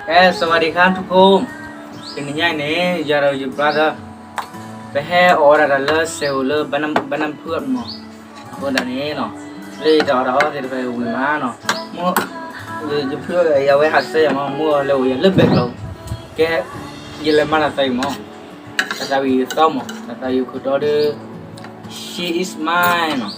สวัสดีครับทุกคนเป็นยังไงเนี่ยยาเราอยู่บ้านก็ไปให้ออร์ดเลอร์เซลเลอร์บ้านเพื่อนมั้งคนนี้เนาะเลยจะเราจะไปวิ่งมาเนาะมั่วจะเพื่อเอาไว้หัดเสียมั่งมั่วเร็วอย่าเลิกเบรกเราแกยิงเลยมาใส่มั่งแต่วิวซ้อมแต่วิวคือตัวเดอ she is mine เนาะ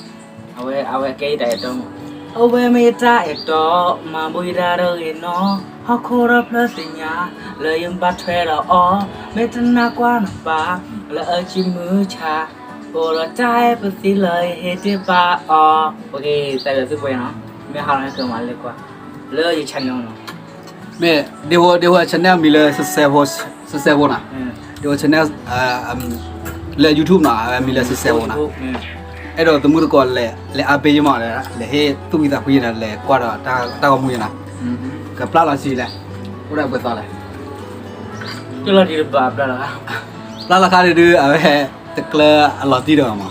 เอาไว้แกได้ตัวมั่งเอาไว้ไม่ได้ตัวมาบุยดาเลยเนาะฮอกโคราพลัสญาเลยยังบัดเทรเราอ๋อไม่จะน่ากว่าหนักปากและชิมือชาโปรใจไปสิเลยเฮติปาอ๋อโอเคใส่เลยสิไปเนาะไม่หาอะไรเกินมาเลยกว่าเลยอยู่ชั้นยังเนาะแม่เดี๋ยวชแนลมีเลยเซฟนะเดี๋ยวชแนลเลย YouTube นะมีเลยเซฟนะအဲ့တော့သမုဒ္ဒကောလဲအပေးရမှာလဲဟဲ့သူမိသားခွေးနေလဲကွာတော့တာကမူရနာကပလာလာစီလဲဟိုတော့ပဲသွားလဲ จุลดีบาปแล้วล่ะ ပလာလာခါရတဲ့အဲတကလအလော်တီတော့မှာ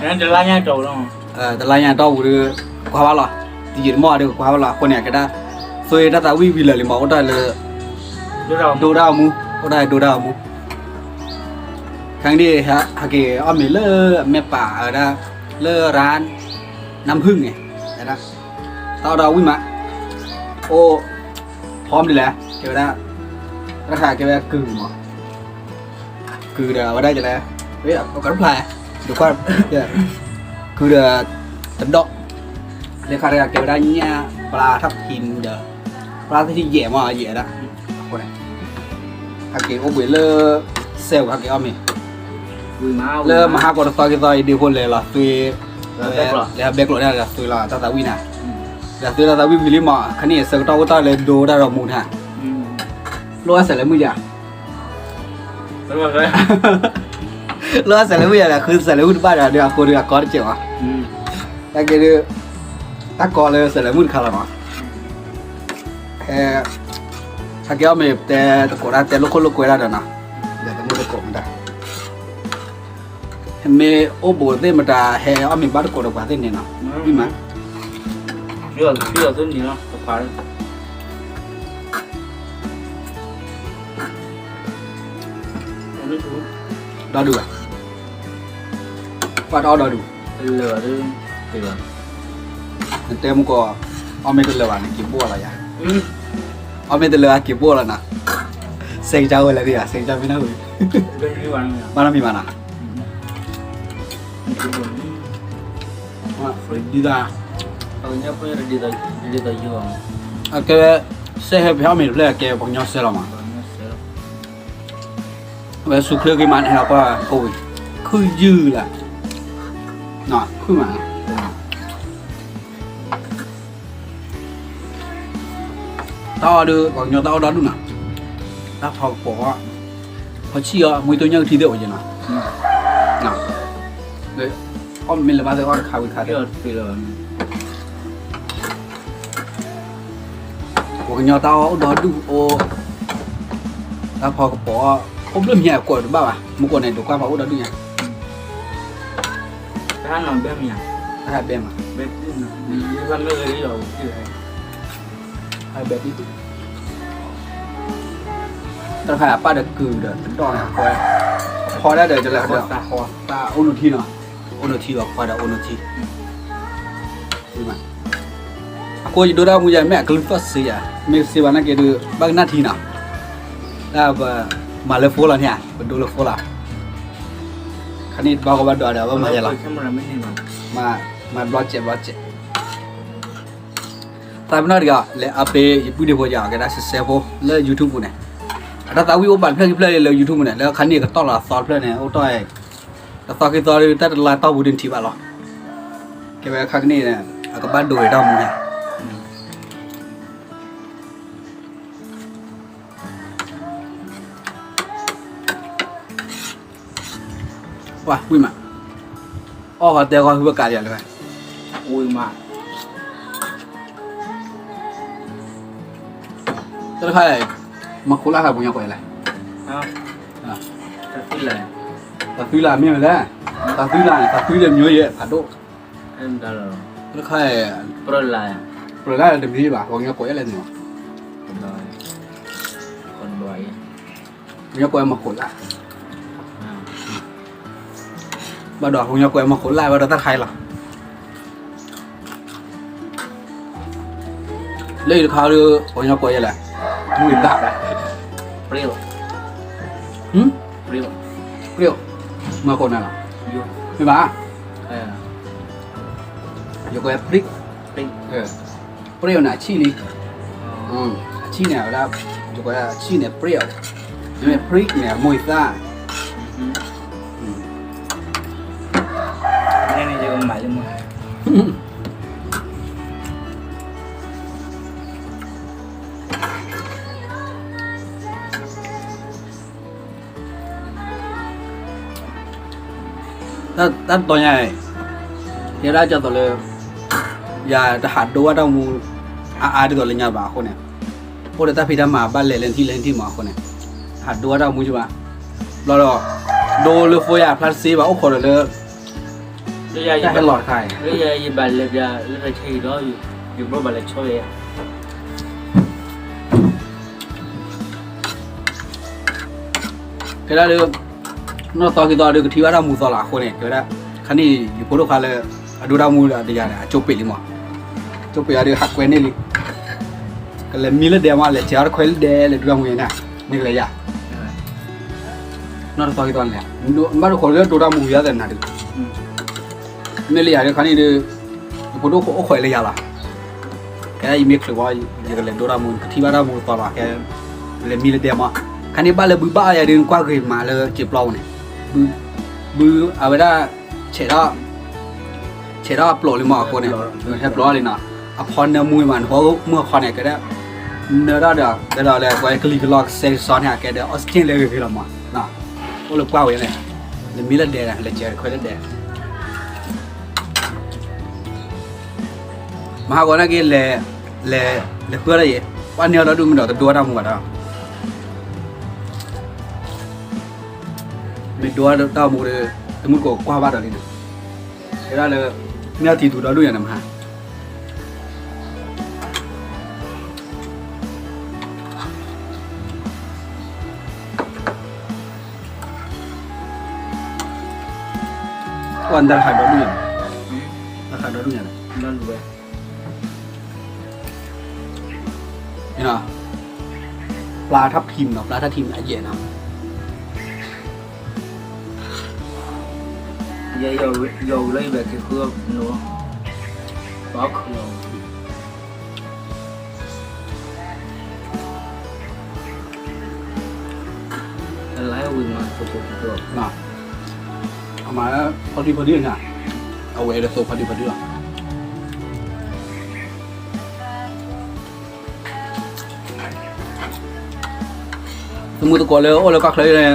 งั้นจะไล่ยังโตแล้ว တလိုင်းရတော့ဘူးကွာပါလားဒီရမော်တယ်ကွာပါလားကိုနေကတာဆိုရတာဝီလဲလေမဟုတ်တယ်လေ ดูเรา ဒိုရာမူဟုတ်တယ်ဒိုရာမူครั้งนี้ฮะเกอมีเลอแม่ป่านะเลอร้านน้ำผึ้งไงนะตอนเราวิ่งมาโอ้พร้อมดีแล้วเกี่ยวกับราคาเกี่ยวกับกึ่งมั้งคือเดี๋ยวว่าได้จะแล้วเฮ้ยเอากระเพาะดูก่อนเดี๋ยวคือเดี๋ยวตัดดอกเดี๋ยวข้าเรียกเกี่ยวกับเนี่ยปลาทับทิมเดี๋ยวปลาที่แย่มาแย่นะคนนี้ฮะเกโอ้เบลเลอเซลฮะเกอมีเริ่มมาหากรตอกิตอยดีคนเลยล่ะตุยแล้วเบกหลอดได้ละตุยละตาตาวินะแล้วตุยตาตาวิวิลิมาคันนี้สักตอก็ตอเลยดูได้เรามูนฮะรัวเสร็จแล้วมึงอย่ารัวเสร็จแล้วมึงอย่าคือเสร็จแล้วมึงบ้านเดี๋ยวคนเดียวก้อนเจียวอ่ะแต่เกี่ยวตากอเลยเสร็จแล้วมึงขาละมั้งถ้าเกี่ยวไม่แต่ตะโกนได้แต่ลูกคนลูกกวยได้เดี๋ยวนะเดี๋ยวตะมือตะโกนได้เมย์โอโบเต้มาด่าเฮอมีบ้านกดกว่าเต้เนี่ยนะพี่มั้ยเรื่องต้นนี้เนาะสบายดอดูอ่ะว่าดอดูเหลือเรื่องเหลือเต็มก็เอาไม่ตัวเหลือวันกี่บัวละอย่างเอาไม่ตัวเหลือกี่บัวละนะเซ็งเจ้าอะไรดิอ่ะเซ็งเจ้าไม่น่าเลยมันมีมันอ่ะดีด้าเนี่ยเพื่อนดีได้เยอะโอเคเสียเพี้ยมีเรื่องเกี่ยวกับยอดเซลล์มาเวลาสุขเรื่องกี่มันเราก็โอ้ยคือยืดแหละหน่อยคือมาต่อดูของยอดต่อดูนะถ้าพอบอกว่าพอเชี่ยมวยตัวยังทีเดียวอย่างนั้นน่ะเลยอ้อมมีอะไรมาแต่ว่าขาวิคาเดียวไปเลยผมยอตาดอดูโอถ้าพอกระป๋อผมเริ่มเหี้ยกดบ้าป่ะมุกในดูกว่าพอดอดูเนี่ยถ้าหนอนเบี้ยมีอ่ะถ้าเบี้ยมาเบี้ยที่น่ะมีวันเลิกเลยเราที่ไหนให้เบี้ยที่ตอนขายป้าเด็กกือเด็กดอนคอยพอได้เดี๋ยวจะแล้วเดี๋ยวตาโอนุทีเนาะโอนุทีว่าคอยได้โอนุทีดูมั้ยกูจะดูได้มึงยังแม่กลิ่นฟัสเสียไม่เสียวันนั้นแกดูบางนาทีนะแล้วมาเลโฟล่ะเนี่ยมาดูเลโฟล่ะคันนี้บอกว่าดูอะไรว่ามาอย่างไรมาบล็อกเจ็บแต่ไม่น่าดีอ่ะเลยเอาไปพูดดีกว่าอย่างแกได้เสียโฟเลยยูทูบเนี่ยถ้าตาวิวบันเพลย์เลยยูทูบเนี่ยแล้วคันนี้ก็ต้องละซอสเพลย์เนี่ยโอ้ต้อยแต่ซอสกี่ตัวเลยแต่ละตัวบุดินทีบ้าหรอแกไปคันนี้เนี่ยก็บ้านดูได้มั้งเนี่ยว้าวิ่งมาอ๋อเดี๋ยวก็คือประกาศอย่างไรอุ้ยมาจะใครมาคุล่ากับบุญยังไงเลยตัดฟิลเลยตัดฟิลาไม่เหมือนแล้วตัดฟิลาเยอะผัดโดเอ็มดาร์จะใครโปรไลน์เดี๋ยวนี้ป่ะบุญยังไงอะไรเนี่ย บ่อย ผมจะกลัวมาขนละบ่ดอกผมจะกลัวมาขนละบ่ดอกตะไคร้หรอเลยเขาดูผมจะกลัวยังไงมือตาได้ เปรี้ยว เปรี้ยว เปรี้ยวมาขนน่ะหรอ อยู่ ไม่บ้า จะกลัวพริก เปรี้ยว เปรี้ยวน่ะชิลิชิเนี่ยแล้วจะกลัวชิเนี่ยเปรี้ยวเนี่ยพริกเนี่ยมวยซ่า นี่จะหมายถึงมั้ยถ้าตัวใหญ่เดี๋ยวเราจะตัวเลยอย่าหัดดูว่าเรามูอาดีตัวเลยเนี่ยบ้าคนเนี่ยพวกเราถ้าพิจารณาบ้านเล่นที่มาคนเนี่ยหัดดูว่าเรามูใช่ปะเราดูเลยโฟยาพลาสติกว่าโอ้คนเลยจะให้หลอดไข่ เรื่องยี่บัลเลยจะเรื่องใช่đóอยู่บ่บัลเลยช่วยเดี๋ยวเรานอกจากตัวเดี๋ยวที่ว่าเรามูตัวละคนเนี่ยเดี๋ยวคันนี้อยู่พวกเราคันเลยดูเรามูเดี๋ยวจบไปเลยมั้งจบไปเดี๋ยวหักเว้นนี่เลยก็เลยมีเลยเดี๋ยวมาเลยเจ้าเราคุยเดี๋ยวเลยดูเรามูเนี่ยนี่เลยอ่ะนอกจากตัวเนี่ยมาดูคนเรื่องดูเรามูเยอะแต่หนาดินี่เลยเดี๋ยวคันนี้เดี๋ยวพวกเราโอ้คุยเลยละแค่อีเมลคือว่าอย่างเลยดูเรามูที่ว่าเรามูตัวละแค่เลยมีเลยเดี๋ยวมาคันนี้บ้านเลยบื้อบ้าอย่างเดินกว่าเคยมาเลยเจ็บเราเนี่ยบื้อเอาไว้ได้เฉดาปลอกเลยมาคนเนี่ยแทบร้อยเลยนะพอเนื้อมวยมันเพราะเมื่อคอนเนี่ยก็ได้เนื้อเดี๋ยวเลยไว้คลิกล็อกเซลซอนเนี่ยก็ได้ออสเตรเลียก็คือละมั้งนะโอ้ลูกกว่าอย่างเนี่ยเลยมีละเดนะเลยเจอค่อยละเดมาก่อนนะกี่เลยเพื่ออะไรวันนี้เราดูมันเราตัวดำหมดอ่ะไม่ดูว่าดาวมูเลยแต่มึงก็กว่าบ้านเราเลยนะเดี๋ยวเลยเนี่ยที่ดูเราดูอย่างนั้นฮะวันเดินหายเราดูอย่างราคาเราดูอย่างนั้น นั่นด้วย นี่นะปลาทับทิมเนาะปลาทับทิมไอเย็นเนาะdầu lấy về cái khương nữa có khương lái quên mà phục vụ được นะเอามาพอดีนะเอาไว้เลยโซ่พอดีอ่ะสมมุติก่อนเลยโอ้แล้วก็เคยเลย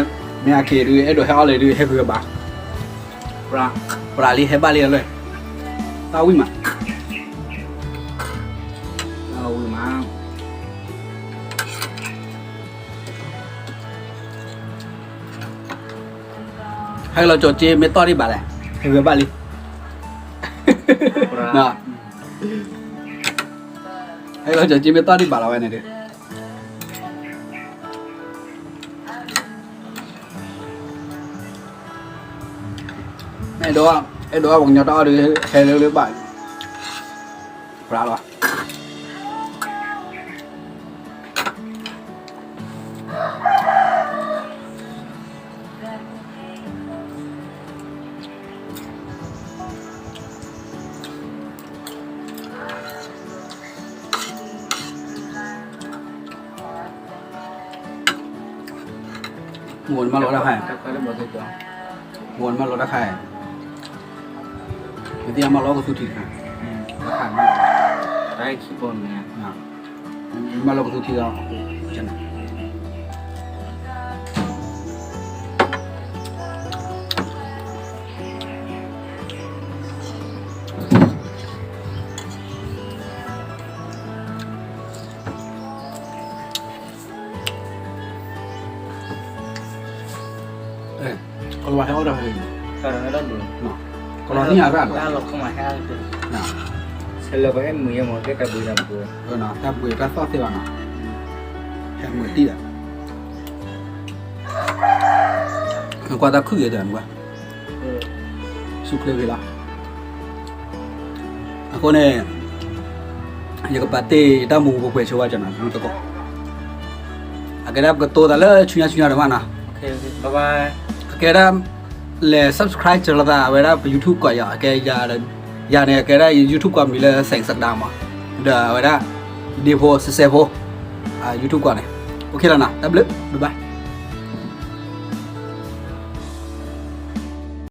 เนี่ยเคดูไอ้ดูให้เอาเลยดูให้เพื่อบ้าปลาลีให้บ้าลีเลยตาวิ่งมา เอามา ให้เราโจทย์เจเมตอที่บ้าเลยให้เพื่อบ้าลีนะให้เราโจทย์เจเมตอที่บ้าเราไว้ไหนดิไอ้ดอบอกยอดเอาดูให้เร็วๆบ่ายปลาหรอวนมาลดราคา các cái đó cho วนมาลดราคาเดี๋ยวมาลดก็สุดที่ค่ะราคามาก cái khí bồn nè นะมาลดก็สุดที่เราจังก็ว่าให้เอาได้เลย sao nó đó được เนาะก็รอที่หาร้าน ta lọc không mà hai được นะ sẽ là cái mùi một cái cà bùi làm bùi เนาะถ้าเบื่อก็ซอสเสียว่าเนาะแค่มือตีอ่ะ Kuata khu ya dan gua. Sukle vela. Ako ne ya kapate da mu bo kwe chwa jana no to ko. Agada ko to da la chunya da mana. Okay, bye bye. Agada le subscribe cho la da wa da YouTube ko ya ke ya ne ke da YouTube ko mi le sang sak da ma. Da wa da di pho se pho YouTube ko ne. Okay la na. Bye bye.